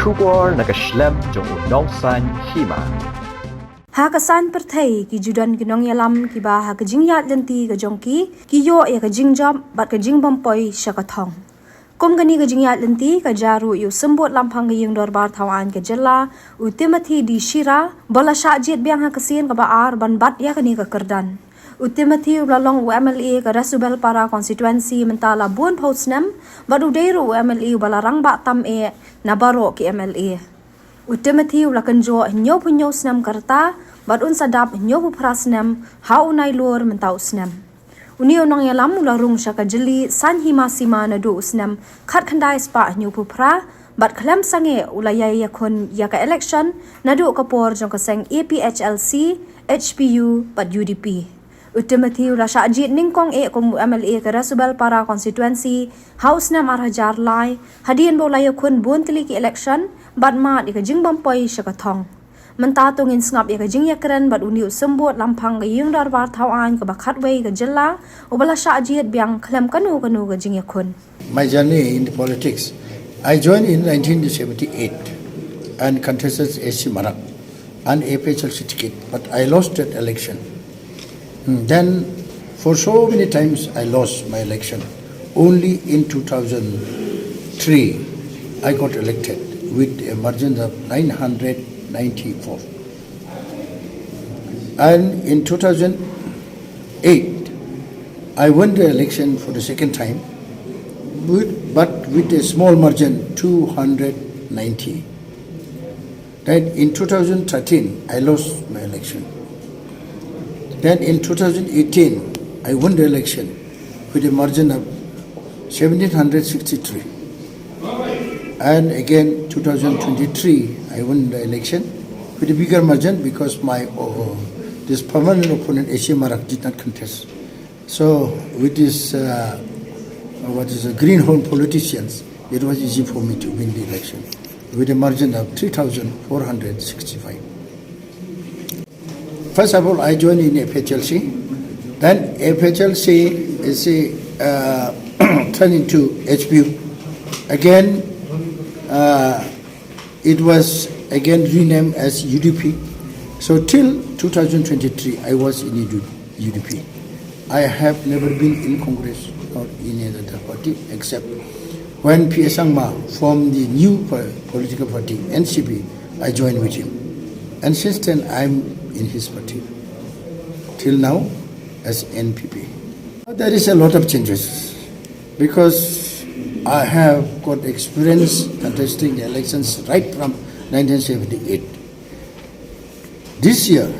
Shugor Nakashlem Jong Nongsan Hima. Hakasan perthai ki judan ki nong yalam ki ba ha ka Jingïaid Lynti ka jongki ki yo ya ka jingjam bat ka jingbampoi shakathong. Kum gani ka Jingïaid Lynti ka jaru yu sembut lampang ka yung dorbar thawan ka jella u Timothy di Shira bola syajit biang ha kasin ka baar ban bat ya kani ka kerdan. U Timothy ulalong u MLA ka Rasubel para constituency mentala buon postnem bat u deiru u MLA bala rang ba tam e nabaro ki MLA. U Timothy ulakan jo nyo punyo snam karta bat un sadap nyo pu prasnem ha unai lor mentau snam. Uni onong yalam ularung syaka jeli san Hima sima Naduh snam khat khandai spa nyo pu pra bat klem sange ulayai yakon yaka election Naduh kapor jong kaseng APHLC HPU bat UDP. U Timothy ulasha ajit ningkong kum MLA ka Rasubel para constituency house nam arhajar lai hadian bolay yakon buon tili ki election bat ma di ka jingbampoi shakathong. Mentatungin ngap ya ka jingyakren bat uni sembut lampang ka yung darbar thawan ka bakhat wei ka jella ubala sha ajit biang klem kanu ka jingyakun. My journey in politics, I joined in 1978 and contested AC Marak and APHL ticket, but I lost that election. Then for so many times I lost my election. Only in 2003 I got elected with a margin of 994. And in 2008, I won the election for the second time, but with a small margin, 290. Then in 2013, I lost my election. Then in 2018, I won the election with a margin of 1763. And again, 2023, I won the election with a bigger margin because my this permanent opponent, AC Marak, did not contest. So with this, greenhorn politicians, it was easy for me to win the election with a margin of 3,465. First of all, I joined in APHLC. Then APHLC is turned into HPU. Again, it was again renamed as UDP. So till 2023, I was in UDP. I have never been in Congress or in any other party except when P. Sangma formed the new political party, NCP, I joined with him. And since then, I'm in his party. Till now, as NPP. There is a lot of changes because I have got experience contesting the elections right from 1978. This year,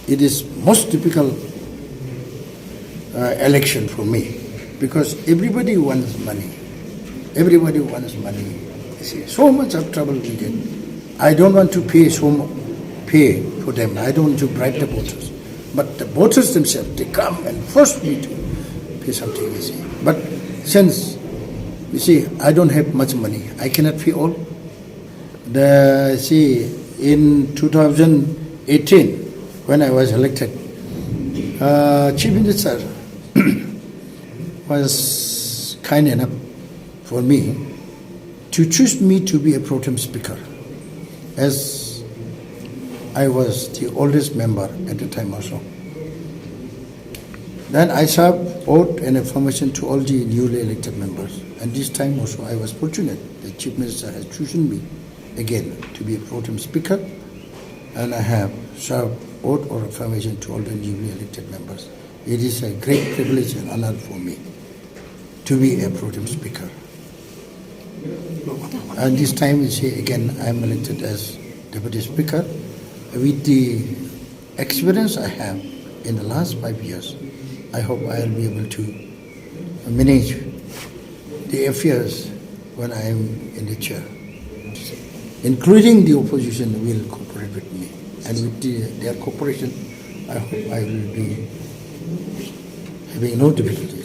it is most difficult election for me because everybody wants money. Everybody wants money. You see, so much of trouble we get. I don't want to pay for them. I don't want to bribe the voters. But the voters themselves, they come and force me to pay something, you see. But since, you see, I don't have much money, I cannot pay all. In 2018, when I was elected, Chief Minister was kind enough for me to choose me to be a pro tem speaker, as I was the oldest member at the time also. Then I served oath and affirmation to all the newly elected members. And this time also I was fortunate. The Chief Minister has chosen me again to be a pro tem speaker, and I have served oath or affirmation to all the newly elected members. It is a great privilege and honor for me to be a pro tem speaker. And this time, you see, again, I am elected as deputy speaker. With the experience I have in the last 5 years, I hope I will be able to manage the affairs when I am in the chair. Including the opposition will cooperate with me. And with their cooperation, I hope I will be having no difficulty.